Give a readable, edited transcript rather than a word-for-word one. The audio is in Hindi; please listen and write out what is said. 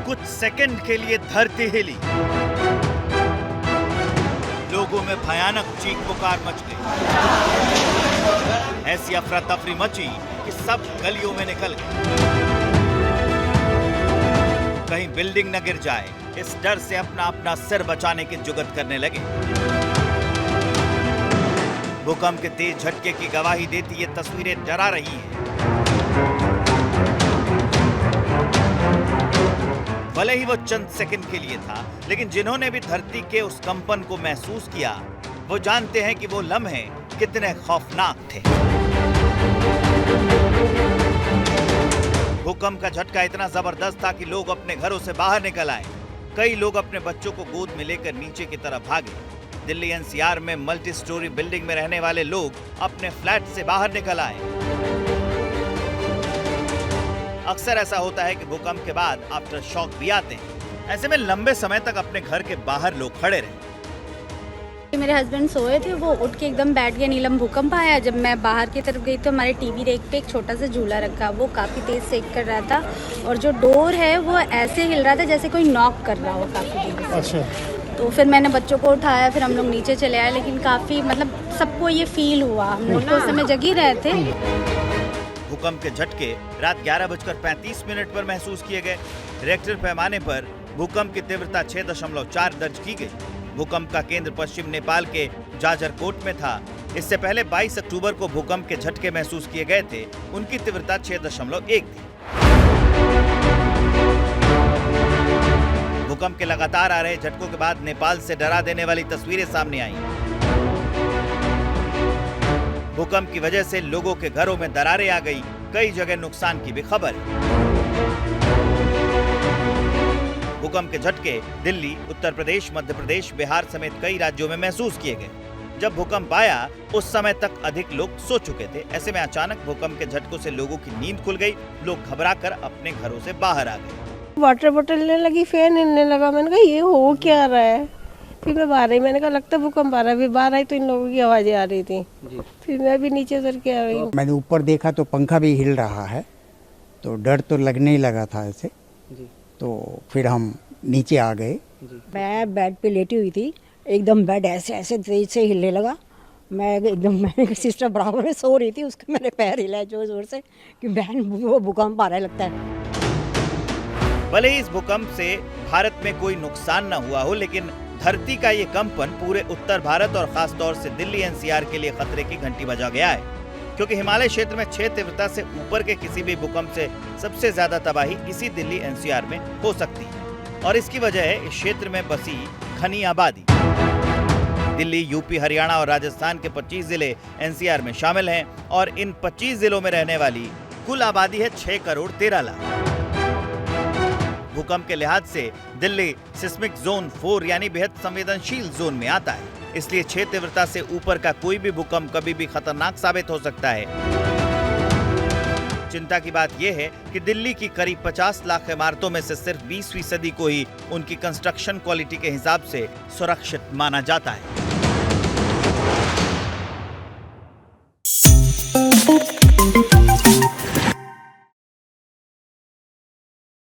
कुछ सेकंड के लिए धरती हिली, लोगों में भयानक चीख पुकार मच गई। ऐसी अफरा तफरी मची कि सब गलियों में निकल गए। कहीं बिल्डिंग न गिर जाए, इस डर से अपना अपना सिर बचाने की जुगत करने लगे। भूकंप के तेज झटके की गवाही देती ये तस्वीरें डरा रही हैं। भले ही वो चंद सेकंड के लिए था, लेकिन जिन्होंने भी धरती के उस कंपन को महसूस किया, वो जानते हैं कि वो लम्हे कितने खौफनाक थे। भूकंप का झटका इतना जबरदस्त था कि लोग अपने घरों से बाहर निकल आए। कई लोग अपने बच्चों को गोद में लेकर नीचे की तरफ भागे। दिल्ली एनसीआर में मल्टी स्टोरी बिल्डिंग में रहने वाले लोग अपने फ्लैट से बाहर निकल आए। अक्सर ऐसा होता है कि भूकंप के बाद आफ्टर शॉक भी आते हैं। ऐसे में लंबे समय तक अपने घर के बाहर लोग खड़े रहे। मेरे हस्बैंड सोए थे, वो उठ के एकदम बैठ गए। नीलम भूकंप आया। जब मैं बाहर की तरफ गई तो हमारे टीवी रैक पे एक छोटा सा झूला रखा, वो काफ़ी तेज सेक कर रहा था और जो डोर है वो ऐसे हिल रहा था जैसे कोई नॉक कर रहा हो काफ़ी देर से। अच्छा। तो फिर मैंने बच्चों को उठाया, फिर हम लोग नीचे चले आए, लेकिन काफ़ी मतलब सबको ये फील हुआ। हम लोग तो उस समय जग ही रहे थे। भूकंप के झटके रात 11:35 पर महसूस किए गए। रिक्टर पैमाने पर भूकंप की तीव्रता 6.4 दर्ज की गई। भूकंप का केंद्र पश्चिम नेपाल के जाजरकोट में था। इससे पहले 22 अक्टूबर को भूकंप के झटके महसूस किए गए थे। उनकी तीव्रता 6.1 थी। भूकंप के लगातार आ रहे झटकों के बाद नेपाल से डरा देने वाली तस्वीरें सामने आई। भूकंप की वजह से लोगों के घरों में दरारें आ गई। कई जगह नुकसान की भी खबर है। भूकंप के झटके दिल्ली, उत्तर प्रदेश, मध्य प्रदेश, बिहार समेत कई राज्यों में महसूस किए गए। जब भूकंप आया उस समय तक अधिक लोग सो चुके थे। ऐसे में अचानक भूकंप के झटकों से लोगों की नींद खुल गई। लोग घबराकर अपने घरों से बाहर आ गए। वाटर बोतल लेने लगी, फैन हिलने लगा। मैंने कहा ये हो क्या रहा है। फिर मैं बाहर आई, मैंने कहा लगता भूकंप आ रहा है। फिर बाहर आई तो इन लोगों की आवाजें आ रही थी। फिर मैं भी नीचे उतर के आ गई। मैंने ऊपर देखा तो पंखा भी हिल रहा है, तो डर तो लगने ही लगा था ऐसे। तो फिर हम नीचे आ गए। मैं बेड पे लेटी हुई थी, एकदम बेड ऐसे ऐसे तेज से हिलने लगा। मैंने सिस्टर बराबर में सो रही थी, उसका मैंने पैर हिलाया जोर जोर से कि बहन वो भूकंप आ रहा है लगता है। भले ही इस भूकंप से भारत में कोई नुकसान न हुआ हो, लेकिन धरती का ये कंपन पूरे उत्तर भारत और खास तौर से दिल्ली एनसीआर के लिए खतरे की घंटी बजा गया है, क्योंकि हिमालय क्षेत्र में 6 तीव्रता से ऊपर के किसी भी भूकंप से सबसे ज्यादा तबाही इसी दिल्ली एनसीआर में हो सकती है। और इसकी वजह है इस क्षेत्र में बसी घनी आबादी। दिल्ली, यूपी, हरियाणा और राजस्थान के 25 जिले एनसीआर में शामिल हैं और इन 25 जिलों में रहने वाली कुल आबादी है 6 करोड़ 13 लाख। भूकंप के लिहाज से दिल्ली सिस्मिक जोन 4 यानी बेहद संवेदनशील जोन में आता है। इसलिए 6 तीव्रता से ऊपर का कोई भी भूकंप कभी भी खतरनाक साबित हो सकता है। चिंता की बात यह है कि दिल्ली की करीब 50 लाख इमारतों में से सिर्फ 20% को ही उनकी कंस्ट्रक्शन क्वालिटी के हिसाब से सुरक्षित माना जाता है।